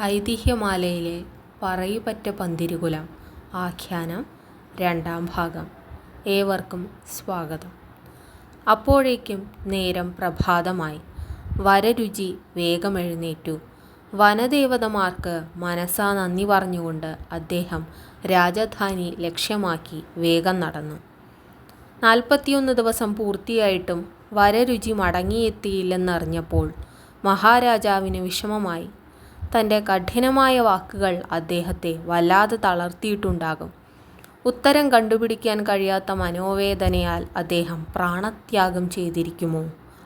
ഐതിഹ്യമാലയിലെ പറയിപെറ്റ പന്തിരുകുലം ആഖ്യാനം രണ്ടാം ഭാഗം. ഏവർക്കും സ്വാഗതം. അപ്പോഴേക്കും നേരം പ്രഭാതമായി. വരരുചി വേഗമെഴുന്നേറ്റു. വനദേവതമാർക്ക് മനസ്സാ നന്ദി പറഞ്ഞുകൊണ്ട് അദ്ദേഹം രാജധാനി ലക്ഷ്യമാക്കി വേഗം നടന്നു. 41 ദിവസം പൂർത്തിയായിട്ടും വരരുചി മടങ്ങിയെത്തിയില്ലെന്നറിഞ്ഞപ്പോൾ മഹാരാജാവിന് വിഷമമായി. തൻ്റെ കഠിനമായ വാക്കുകൾ അദ്ദേഹത്തെ വല്ലാതെ തളർത്തിയിട്ടുണ്ടാകും. ഉത്തരം കണ്ടുപിടിക്കാൻ കഴിയാത്ത മനോവേദനയാൽ അദ്ദേഹം പ്രാണത്യാഗം ചെയ്തിരിക്കുമോ,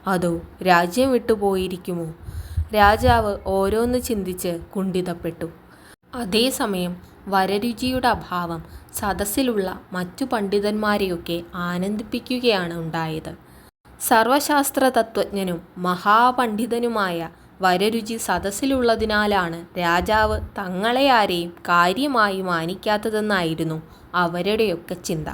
അതോ രാജ്യം വിട്ടുപോയിരിക്കുമോ? രാജാവ് ഓരോന്ന് ചിന്തിച്ച് കുണ്ഠിതപ്പെട്ടു. അതേസമയം വരരുചിയുടെ അഭാവം സദസ്സിലുള്ള മറ്റു പണ്ഡിതന്മാരെയൊക്കെ ആനന്ദിപ്പിക്കുകയാണ് ഉണ്ടായത്. സർവശാസ്ത്ര തത്വജ്ഞനും മഹാപണ്ഡിതനുമായ വരരുചി സദസ്സിലുള്ളതിനാലാണ് രാജാവ് തങ്ങളെ ആരെയും കാര്യമായി മാനിക്കാത്തതെന്നായിരുന്നു അവരുടെയൊക്കെ ചിന്ത.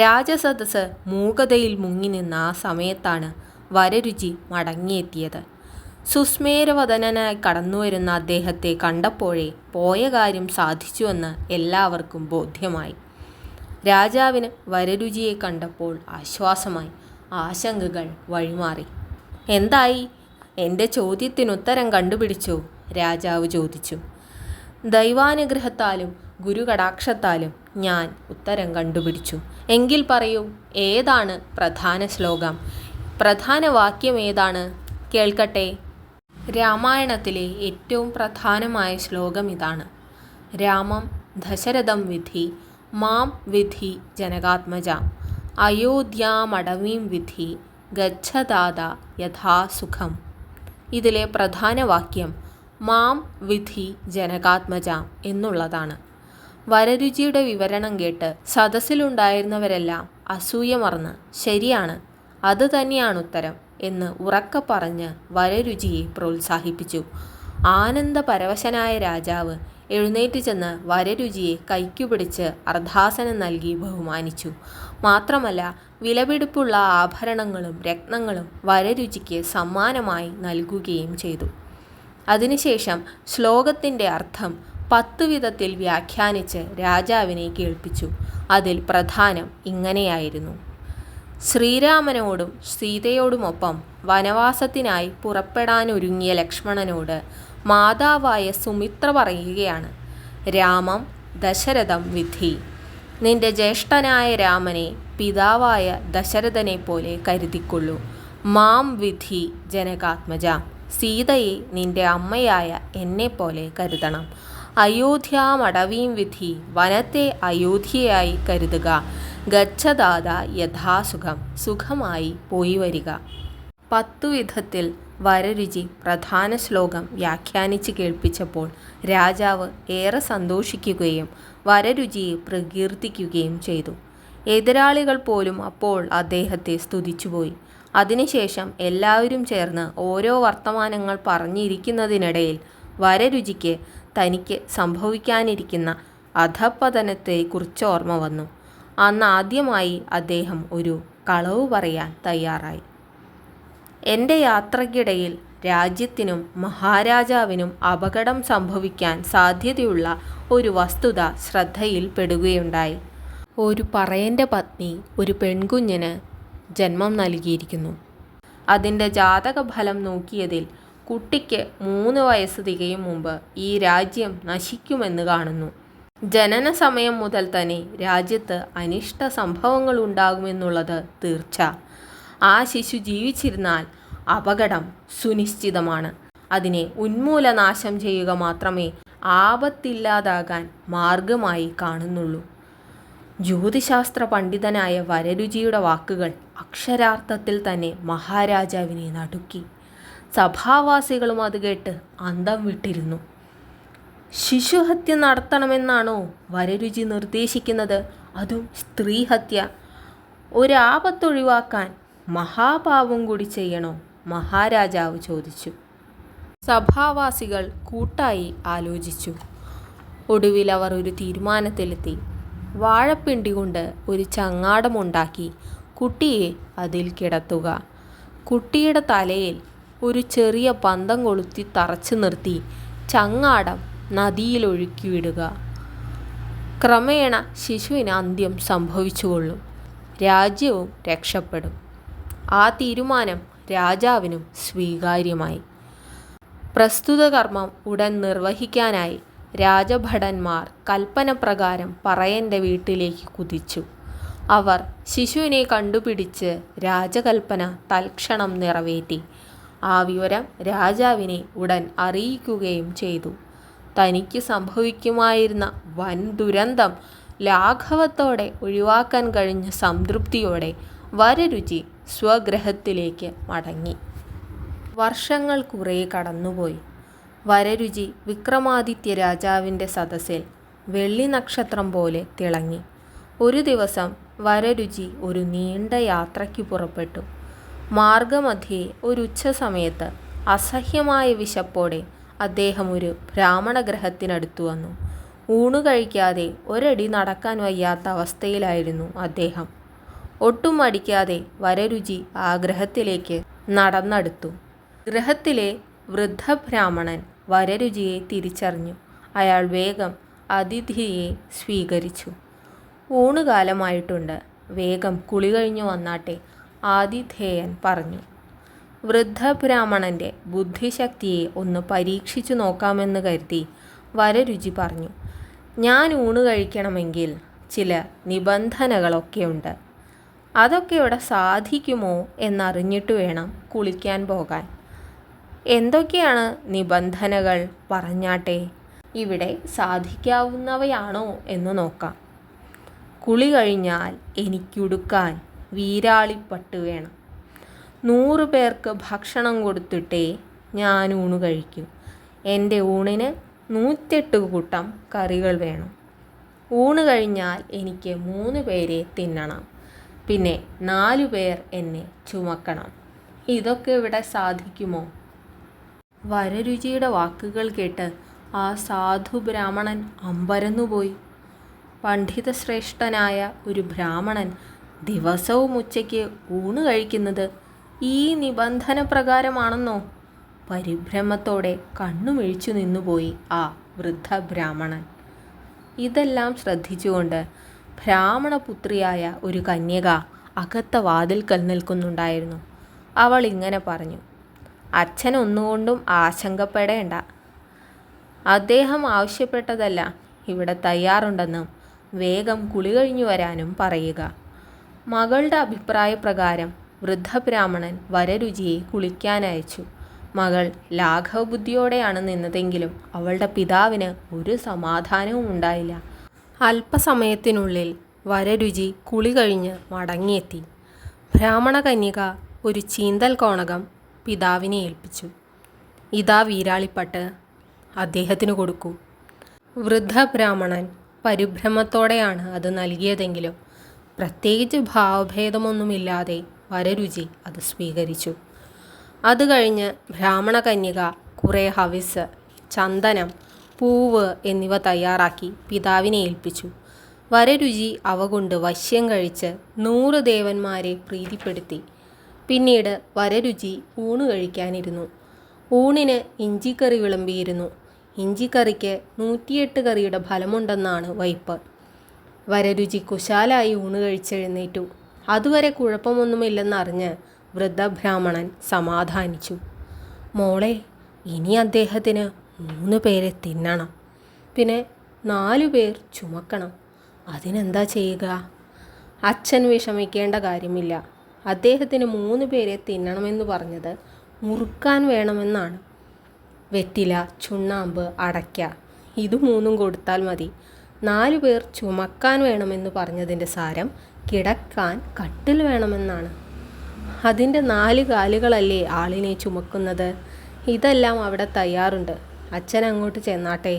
രാജസദസ്സ് മൂകതയിൽ മുങ്ങി നിന്ന ആ സമയത്താണ് വരരുചി മടങ്ങിയെത്തിയത്. സുസ്മേരവദനായി കടന്നുവരുന്ന അദ്ദേഹത്തെ കണ്ടപ്പോഴേ പോയ കാര്യം സാധിച്ചുവെന്ന് എല്ലാവർക്കും ബോധ്യമായി. രാജാവിന് വരരുചിയെ കണ്ടപ്പോൾ ആശ്വാസമായി. ആശങ്കകൾ വഴിമാറി. എന്തായി? എൻ്റെ ചോദ്യത്തിനുത്തരം കണ്ടുപിടിച്ചോ? രാജാവ് ചോദിച്ചു. ദൈവാനുഗ്രഹത്താലും ഗുരുകടാക്ഷത്താലും ഞാൻ ഉത്തരം കണ്ടുപിടിച്ചു. എങ്കിൽ പറയൂ, ഏതാണ് പ്രധാന ശ്ലോകം? പ്രധാന വാക്യം ഏതാണ്? കേൾക്കട്ടെ. രാമായണത്തിലെ ഏറ്റവും പ്രധാനമായ ശ്ലോകം ഇതാണ്: രാമം ദശരഥം വിധി, മാം വിധി ജനകാത്മജ, അയോധ്യാമടവീം വിധി, ഗച്ഛതാത യഥാസുഖം. ഇതിലെ പ്രധാന വാക്യം മാം വിധി ജനകാത്മജ എന്നുള്ളതാണ്. വരരുചിയുടെ വിവരണം കേട്ട് സദസ്സിലുണ്ടായിരുന്നവരെല്ലാം അസൂയമർന്ന് ശരിയാണ്, അത് തന്നെയാണുത്തരം എന്ന് ഉറക്കെ പറഞ്ഞ് വരരുചിയെ പ്രോത്സാഹിപ്പിച്ചു. ആനന്ദപരവശനായ രാജാവ് എഴുന്നേറ്റ് ചെന്ന് വരരുചിയെ കൈക്കുപിടിച്ച് അർദ്ധാസനം നൽകി ബഹുമാനിച്ചു. മാത്രമല്ല, വിലപിടിപ്പുള്ള ആഭരണങ്ങളും രത്നങ്ങളും വരരുചിക്ക് സമ്മാനമായി നൽകുകയും ചെയ്തു. അതിനുശേഷം ശ്ലോകത്തിൻ്റെ അർത്ഥം 10 വിധത്തിൽ വ്യാഖ്യാനിച്ച് രാജാവിനെ കേൾപ്പിച്ചു. അതിൽ പ്രധാനം ഇങ്ങനെയായിരുന്നു: ശ്രീരാമനോടും സീതയോടുമൊപ്പം വനവാസത്തിനായി പുറപ്പെടാനൊരുങ്ങിയ ലക്ഷ്മണനോട് മാതാവായ സുമിത്ര പറയുകയാണ്: രാമം ദശരഥം വിധി. നിന്റെ ജ്യേഷ്ഠനായ രാമനെ പിതാവായ ദശരഥനെ പോലെ കരുതിക്കൊള്ളൂ. മാം വിധി ജനകാത്മജ. സീതയെ നിന്റെ അമ്മയായ എന്നെപ്പോലെ കരുതണം. അയോധ്യാമടവീം വിധി. വനത്തെ അയോധ്യയായി കരുതുക. ഗച്ഛതാത യഥാസുഖം. സുഖമായി പോയി വരിക. 10 വിധത്തിൽ വരരുചി പ്രധാന ശ്ലോകം വ്യാഖ്യാനിച്ച് കേൾപ്പിച്ചപ്പോൾ രാജാവ് ഏറെ സന്തോഷിക്കുകയും വരരുചിയെ പ്രകീർത്തിക്കുകയും ചെയ്തു. എതിരാളികൾ പോലും അപ്പോൾ അദ്ദേഹത്തെ സ്തുതിച്ചുപോയി. അതിനുശേഷം എല്ലാവരും ചേർന്ന് ഓരോ വർത്തമാനങ്ങൾ പറഞ്ഞിരിക്കുന്നതിനിടയിൽ വരരുചിക്ക് തനിക്ക് സംഭവിക്കാനിരിക്കുന്ന അധഃപതനത്തെക്കുറിച്ച് ഓർമ്മ വന്നു. അന്ന് ആദ്യമായി അദ്ദേഹം ഒരു കളവ് പറയാൻ തയ്യാറായി. എൻ്റെ യാത്രയ്ക്കിടയിൽ രാജ്യത്തിനും മഹാരാജാവിനും അപകടം സംഭവിക്കാൻ സാധ്യതയുള്ള ഒരു വസ്തുത ശ്രദ്ധയിൽപ്പെടുകയുണ്ടായി. ഒരു പറയൻ്റെ പത്നി ഒരു പെൺകുഞ്ഞിന് ജന്മം നൽകിയിരിക്കുന്നു. അതിൻ്റെ ജാതകഫലം നോക്കിയതിൽ കുട്ടിക്ക് 3 വയസ്സ് തികയും മുമ്പ് ഈ രാജ്യം നശിക്കുമെന്ന് കാണുന്നു. ജനന സമയം മുതൽ തന്നെ രാജ്യത്ത് അനിഷ്ട സംഭവങ്ങൾ ഉണ്ടാകുമെന്നുള്ളത് തീർച്ച. ആ ശിശു ജീവിച്ചിരുന്നാൽ അപകടം സുനിശ്ചിതമാണ്. അതിനെ ഉന്മൂലനാശം ചെയ്യുക മാത്രമേ ആപത്തില്ലാതാകാൻ മാർഗമായി കാണുന്നുള്ളൂ. ജ്യോതിശാസ്ത്ര പണ്ഡിതനായ വരരുചിയുടെ വാക്കുകൾ അക്ഷരാർത്ഥത്തിൽ തന്നെ മഹാരാജാവിനെ നടുക്കി. സഭാവാസികളും അത് കേട്ട് അന്തം വിട്ടിരുന്നു. ശിശുഹത്യ നടത്തണമെന്നാണോ വരരുചി നിർദ്ദേശിക്കുന്നത്? അതും സ്ത്രീഹത്യ? ഒരാപത്തൊഴിവാക്കാൻ മഹാപാപം കൂടി ചെയ്യണോ? മഹാരാജാവ് ചോദിച്ചു. സഭാവാസികൾ കൂട്ടായി ആലോചിച്ചു. ഒടുവിൽ അവർ ഒരു തീരുമാനത്തിലെത്തി. വാഴപ്പിണ്ടി കൊണ്ട് ഒരു ചങ്ങാടമുണ്ടാക്കി കുട്ടിയെ അതിൽ കിടത്തുക. കുട്ടിയുടെ തലയിൽ ഒരു ചെറിയ പന്തം കൊളുത്തി തറച്ചു നിർത്തി ചങ്ങാടം നദിയിലൊഴുക്കിവിടുക. ക്രമേണ ശിശുവിന് അന്ത്യം സംഭവിച്ചുകൊള്ളും. രാജ്യവും രക്ഷപ്പെടും. ആ തീരുമാനം രാജാവിനും സ്വീകാര്യമായി. പ്രസ്തുത കർമ്മം ഉടൻ നിർവഹിക്കാനായി രാജഭടന്മാർ കൽപ്പനപ്രകാരം പറയൻ്റെ വീട്ടിലേക്ക് കുതിച്ചു. അവർ ശിശുവിനെ കണ്ടുപിടിച്ച് രാജകൽപ്പന തൽക്ഷണം നിറവേറ്റി. ആ വിവരം രാജാവിനെ ഉടൻ അറിയിക്കുകയും ചെയ്തു. തനിക്ക് സംഭവിക്കുമായിരുന്ന വൻ ദുരന്തം ലാഘവത്തോടെ ഒഴിവാക്കാൻ കഴിഞ്ഞ സംതൃപ്തിയോടെ വരരുചി സ്വഗൃഹത്തിലേക്ക് മടങ്ങി. വർഷങ്ങൾ കുറേ കടന്നുപോയി. വരരുചി വിക്രമാദിത്യ രാജാവിൻ്റെ സദസ്സിൽ വെള്ളി നക്ഷത്രം പോലെ തിളങ്ങി. ഒരു ദിവസം വരരുചി ഒരു നീണ്ട യാത്രയ്ക്ക് പുറപ്പെട്ടു. മാർഗമധ്യേ ഒരു ഉച്ചസമയത്ത് അസഹ്യമായ വിശപ്പോടെ അദ്ദേഹം ഒരു ബ്രാഹ്മണ ഗൃഹത്തിനടുത്തു വന്നു. ഊണു കഴിക്കാതെ ഒരടി നടക്കാൻ വയ്യാത്ത അവസ്ഥയിലായിരുന്നു അദ്ദേഹം. ഒട്ടും മടിക്കാതെ വരരുചി ആ ഗൃഹത്തിലേക്ക് നടന്നെടുത്തു. ഗൃഹത്തിലെ വൃദ്ധബ്രാഹ്മണൻ വരരുചിയെ തിരിച്ചറിഞ്ഞു. അയാൾ വേഗം അതിഥിയെ സ്വീകരിച്ചു. ഊണുകാലമായിട്ടുണ്ട്, വേഗം കുളി കഴിഞ്ഞു വന്നാട്ടെ, ആതിഥേയൻ പറഞ്ഞു. വൃദ്ധബ്രാഹ്മണൻ്റെ ബുദ്ധിശക്തിയെ ഒന്ന് പരീക്ഷിച്ചു നോക്കാമെന്ന് കരുതി വരരുചി പറഞ്ഞു, ഞാൻ ഊണ് കഴിക്കണമെങ്കിൽ ചില നിബന്ധനകളൊക്കെയുണ്ട്. അതൊക്കെ ഇവിടെ സാധിക്കുമോ എന്നറിഞ്ഞിട്ട് വേണം കുളിക്കാൻ പോകാൻ. എന്തൊക്കെയാണ് നിബന്ധനകൾ, പറഞ്ഞാട്ടെ. ഇവിടെ സാധിക്കാവുന്നവയാണോ എന്ന് നോക്കാം. കുളി കഴിഞ്ഞാൽ എനിക്കുടുക്കാൻ വീരാളിപ്പട്ട് വേണം. 100 പേർക്ക് ഭക്ഷണം കൊടുത്തിട്ടേ ഞാൻ ഊണ് കഴിക്കൂ. എൻ്റെ ഊണിന് 108 കൂട്ടം കറികൾ വേണം. ഊണ് കഴിഞ്ഞാൽ എനിക്ക് 3 പേരെ തിന്നണം. പിന്നെ 4 പേർ എന്നെ ചുമക്കണം. ഇതൊക്കെ ഇവിടെ സാധിക്കുമോ? വരരുചിയുടെ വാക്കുകൾ കേട്ട് ആ സാധു ബ്രാഹ്മണൻ അമ്പരന്നുപോയി. പണ്ഡിതശ്രേഷ്ഠനായ ഒരു ബ്രാഹ്മണൻ ദിവസവും ഉച്ചയ്ക്ക് ഊണ് കഴിക്കുന്നത് ഈ നിബന്ധന പ്രകാരമാണെന്നോ? പരിഭ്രമത്തോടെ കണ്ണുമിഴിച്ചു നിന്നുപോയി ആ വൃദ്ധ ബ്രാഹ്മണൻ. ഇതെല്ലാം ശ്രദ്ധിച്ചുകൊണ്ട് ബ്രാഹ്മണപുത്രിയായ ഒരു കന്യക അകത്ത വാതിൽക്കൽ നിൽക്കുന്നുണ്ടായിരുന്നു. അവൾ ഇങ്ങനെ പറഞ്ഞു, അച്ഛൻ ഒന്നുകൊണ്ടും ആശങ്കപ്പെടേണ്ട. അദ്ദേഹം ആവശ്യപ്പെട്ടതല്ല ഇവിടെ തയ്യാറുണ്ടെന്നും വേഗം കുളി കഴിഞ്ഞു വരാനും പറയുക. മകളുടെ അഭിപ്രായപ്രകാരം വൃദ്ധബ്രാഹ്മണൻ വരരുചിയെ കുളിക്കാനയച്ചു. മകൾ ലാഘവബുദ്ധിയോടെയാണ് നിന്നതെങ്കിലും അവളുടെ പിതാവിന് ഒരു സമാധാനവും ഉണ്ടായില്ല. അല്പസമയത്തിനുള്ളിൽ വരരുചി കുളി കഴിഞ്ഞ് മടങ്ങിയെത്തി. ബ്രാഹ്മണ കന്യക ഒരു ചീന്തൽ കോണകം പിതാവിനെ ഏൽപ്പിച്ചു. ഇതാ വീരാളിപ്പട്ട്, അദ്ദേഹത്തിന് കൊടുക്കൂ. വൃദ്ധബ്രാഹ്മണൻ പരിഭ്രമത്തോടെയാണ് അത് നൽകിയതെങ്കിലും പ്രത്യേകിച്ച് ഭാവഭേദമൊന്നുമില്ലാതെ വരരുചി അത് സ്വീകരിച്ചു. അത് കഴിഞ്ഞ് ബ്രാഹ്മണ കന്യക കുറേ ഹവിസ്, ചന്ദനം, പൂവ് എന്നിവ തയ്യാറാക്കി പിതാവിനെ ഏൽപ്പിച്ചു. വരരുചി അവ കൊണ്ട് വശ്യം കഴിച്ച് 100 ദേവന്മാരെ പ്രീതിപ്പെടുത്തി. പിന്നീട് വരരുചി ഊണ് കഴിക്കാനിരുന്നു. ഊണിന് ഇഞ്ചിക്കറി വിളമ്പിയിരുന്നു. ഇഞ്ചിക്കറിക്ക് 108 കറിയുടെ ഫലമുണ്ടെന്നാണ് വയ്പ്. വരരുചി കുശാലായി ഊണ് കഴിച്ചെഴുന്നേറ്റു. അതുവരെ കുഴപ്പമൊന്നുമില്ലെന്നറിഞ്ഞ് വൃദ്ധബ്രാഹ്മണൻ സമാധാനിച്ചു. മോളെ, ഇനി അദ്ദേഹത്തിന് 3 പേരെ തിന്നണം, പിന്നെ 4 പേർ ചുമക്കണം. അതിനെന്താ ചെയ്യുക? അച്ഛൻ വിഷമിക്കേണ്ട കാര്യമില്ല. അദ്ദേഹത്തിന് 3 പേരെ തിന്നണമെന്ന് പറഞ്ഞത് മുറുക്കാൻ വേണമെന്നാണ്. വെറ്റില, ചുണ്ണാമ്പ്, അടയ്ക്ക ഇത് 3 കൊടുത്താൽ മതി. 4 പേർ ചുമക്കാൻ വേണമെന്ന് പറഞ്ഞതിൻ്റെ സാരം കിടക്കാൻ കട്ടിൽ വേണമെന്നാണ്. അതിൻ്റെ 4 കാലുകളല്ലേ ആളിനെ ചുമക്കുന്നത്. ഇതെല്ലാം അവിടെ തയ്യാറുണ്ട്. അച്ഛൻ അങ്ങോട്ട് ചെന്നാട്ടെ.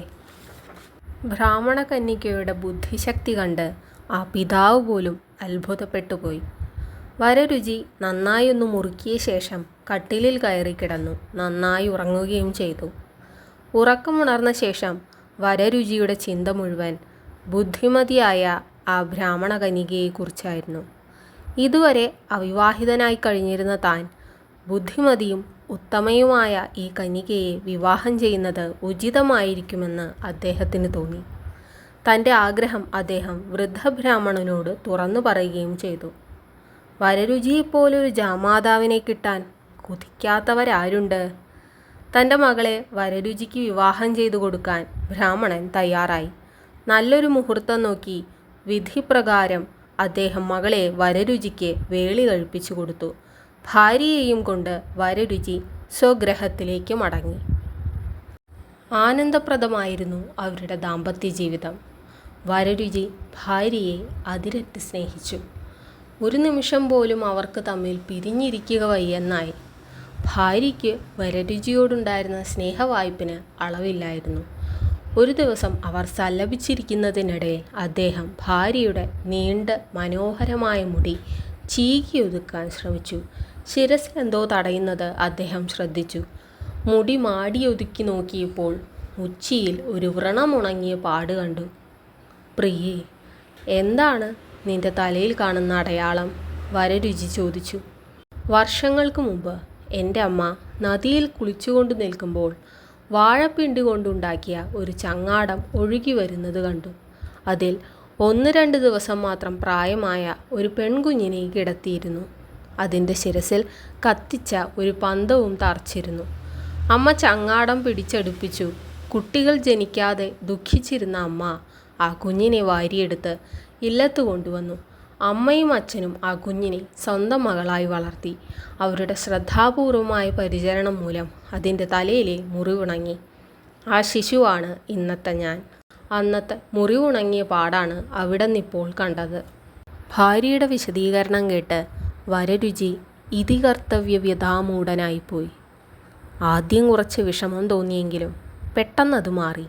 ബ്രാഹ്മണ കന്യകയുടെ ബുദ്ധിശക്തി കണ്ട് ആ പിതാവ് പോലും അത്ഭുതപ്പെട്ടുപോയി. വരരുചി നന്നായി ഒന്ന് മുറുക്കിയ ശേഷം കട്ടിലിൽ കയറി കിടന്നു നന്നായി ഉറങ്ങുകയും ചെയ്തു. ഉറക്കമുണർന്ന ശേഷം വരരുചിയുടെ ചിന്ത മുഴുവൻ ബുദ്ധിമതിയായ ആ ബ്രാഹ്മണ കന്യകയെക്കുറിച്ചായിരുന്നു. ഇതുവരെ അവിവാഹിതനായി കഴിഞ്ഞിരുന്ന താൻ ബുദ്ധിമതിയും ഉത്തമയുമായ ഈ കന്യകയെ വിവാഹം ചെയ്യുന്നത് ഉചിതമായിരിക്കുമെന്ന് അദ്ദേഹത്തിന് തോന്നി. തൻ്റെ ആഗ്രഹം അദ്ദേഹം വൃദ്ധബ്രാഹ്മണനോട് തുറന്നു പറയുകയും ചെയ്തു. വരരുചിയെപ്പോലൊരു ജാമാതാവിനെ കിട്ടാൻ കൊതിക്കാത്തവരാരുണ്ട്? തൻ്റെ മകളെ വരരുചിക്ക് വിവാഹം ചെയ്തു കൊടുക്കാൻ ബ്രാഹ്മണൻ തയ്യാറായി. നല്ലൊരു മുഹൂർത്തം നോക്കി വിധിപ്രകാരം അദ്ദേഹം മകളെ വരരുചിക്ക് വേളി കഴിപ്പിച്ചു കൊടുത്തു. ഭാര്യയെയും കൊണ്ട് വരരുചി സ്വഗ്രഹത്തിലേക്ക് മടങ്ങി. ആനന്ദപ്രദമായിരുന്നു അവരുടെ ദാമ്പത്യ ജീവിതം. വരരുചി ഭാര്യയെ അതിരറ്റ് സ്നേഹിച്ചു. ഒരു നിമിഷം പോലും അവർക്ക് തമ്മിൽ പിരിഞ്ഞിരിക്കുക വയ്യെന്നായി. ഭാര്യയ്ക്ക് വരരുചിയോടുണ്ടായിരുന്ന സ്നേഹവായ്പിന് അളവില്ലായിരുന്നു. ഒരു ദിവസം അവർ സല്ലപിച്ചിരിക്കുന്നതിനിടയിൽ അദ്ദേഹം ഭാര്യയുടെ നീണ്ട മനോഹരമായ മുടി ചീകിയൊതുക്കാൻ ശ്രമിച്ചു. ശിരസിലെന്തോ തടയുന്നത് അദ്ദേഹം ശ്രദ്ധിച്ചു. മുടി മാടിയൊതുക്കി നോക്കിയപ്പോൾ ഉച്ചിയിൽ ഒരു വ്രണമുണങ്ങിയ പാട് കണ്ടു. പ്രിയേ, എന്താണ് നിന്റെ തലയിൽ കാണുന്ന അടയാളം? വരരുചി ചോദിച്ചു. വർഷങ്ങൾക്ക് മുമ്പ് എൻ്റെ അമ്മ നദിയിൽ കുളിച്ചുകൊണ്ട് നിൽക്കുമ്പോൾ വാഴപ്പിണ്ടി കൊണ്ടുണ്ടാക്കിയ ഒരു ചങ്ങാടം ഒഴുകി വരുന്നത് കണ്ടു. അതിൽ 1-2 ദിവസം മാത്രം പ്രായമായ ഒരു പെൺകുഞ്ഞിനെ കിടത്തിയിരുന്നു. അതിൻ്റെ ശിരസിൽ കത്തിച്ച ഒരു പന്തവും തറച്ചിരുന്നു. അമ്മ ചങ്ങാടം പിടിച്ചെടുപ്പിച്ചു. കുട്ടികൾ ജനിക്കാതെ ദുഃഖിച്ചിരുന്ന അമ്മ ആ കുഞ്ഞിനെ വാരിയെടുത്ത് ഇല്ലത്ത് കൊണ്ടുവന്നു. അമ്മയും അച്ഛനും ആ കുഞ്ഞിനെ സ്വന്തം മകളായി വളർത്തി. അവരുടെ ശ്രദ്ധാപൂർവമായ പരിചരണം മൂലം അതിൻ്റെ തലയിലെ മുറിവുണങ്ങി. ആ ശിശുവാണ് ഇന്നത്തെ ഞാൻ. അന്നത്തെ മുറിവുണങ്ങിയ പാടാണ് അവിടെ നിന്നിപ്പോൾ കണ്ടത്. ഭാര്യയുടെ വിശദീകരണം കേട്ട് വരരുചി ഇതികർത്തവ്യവ്യതാമൂഢനായിപ്പോയി. ആദ്യം കുറച്ച് വിഷമം തോന്നിയെങ്കിലും പെട്ടെന്നത് മാറി.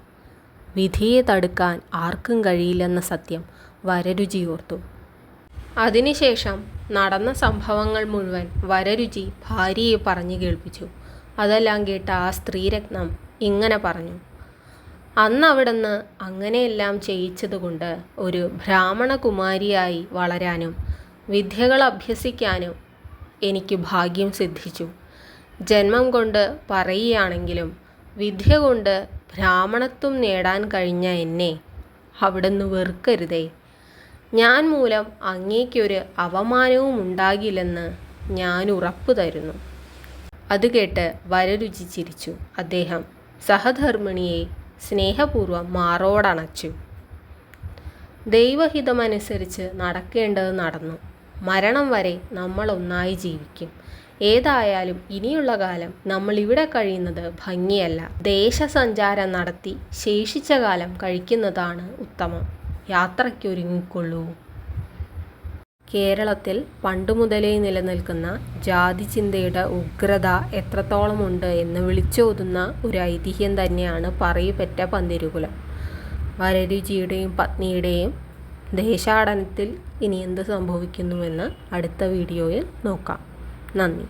വിധിയെ തടുക്കാൻ ആർക്കും കഴിയില്ലെന്ന സത്യം വരരുചി ഓർത്തു. അതിനുശേഷം നടന്ന സംഭവങ്ങൾ മുഴുവൻ വരരുചി ഭാര്യയെ പറഞ്ഞു കേൾപ്പിച്ചു. അതെല്ലാം കേട്ട ആ സ്ത്രീരത്നം ഇങ്ങനെ പറഞ്ഞു. അന്ന് അവിടുന്ന് അങ്ങനെയെല്ലാം ചെയ്യിച്ചതുകൊണ്ട് ഒരു ബ്രാഹ്മണകുമാരിയായി വളരാനും വിദ്യകൾ അഭ്യസിക്കാനും എനിക്ക് ഭാഗ്യം സിദ്ധിച്ചു. ജന്മം കൊണ്ട് പറയുകയാണെങ്കിലും വിദ്യ കൊണ്ട് ബ്രാഹ്മണത്വം നേടാൻ കഴിഞ്ഞ എന്നെ അവിടുന്ന് വെറുക്കരുതേ. ഞാൻ മൂലം അങ്ങേക്കൊരു അവമാനവും ഉണ്ടാകില്ലെന്ന് ഞാൻ ഉറപ്പു തരുന്നു. അത് കേട്ട് വരരുചി ചിരിച്ചു. അദ്ദേഹം സഹധർമ്മിണിയെ സ്നേഹപൂർവ്വം മാറോടണച്ചു. ദൈവഹിതമനുസരിച്ച് നടക്കേണ്ടത് നടന്നു. മരണം വരെ നമ്മൾ ഒന്നായി ജീവിക്കും. ഏതായാലും ഇനിയുള്ള കാലം നമ്മൾ ഇവിടെ കഴിയുന്നത് ഭംഗിയല്ല. ദേശസഞ്ചാരം നടത്തി ശേഷിച്ച കാലം കഴിക്കുന്നതാണ് ഉത്തമം. യാത്രയ്ക്കൊരുങ്ങിക്കൊള്ളൂ. കേരളത്തിൽ പണ്ടുമുതലേ നിലനിൽക്കുന്ന ജാതിചിന്തയുടെ ഉഗ്രത എത്രത്തോളമുണ്ട് എന്ന് വിളിച്ചോതുന്ന ഒരു ഐതിഹ്യം തന്നെയാണ് പറയിപെറ്റ പന്തിരുകുലം. വരരുചിയുടെയും പത്നിയുടെയും ദേശാടനത്തിൽ ഇനി എന്ത് സംഭവിക്കുന്നുവെന്ന് അടുത്ത വീഡിയോയിൽ നോക്കാം. നന്ദി.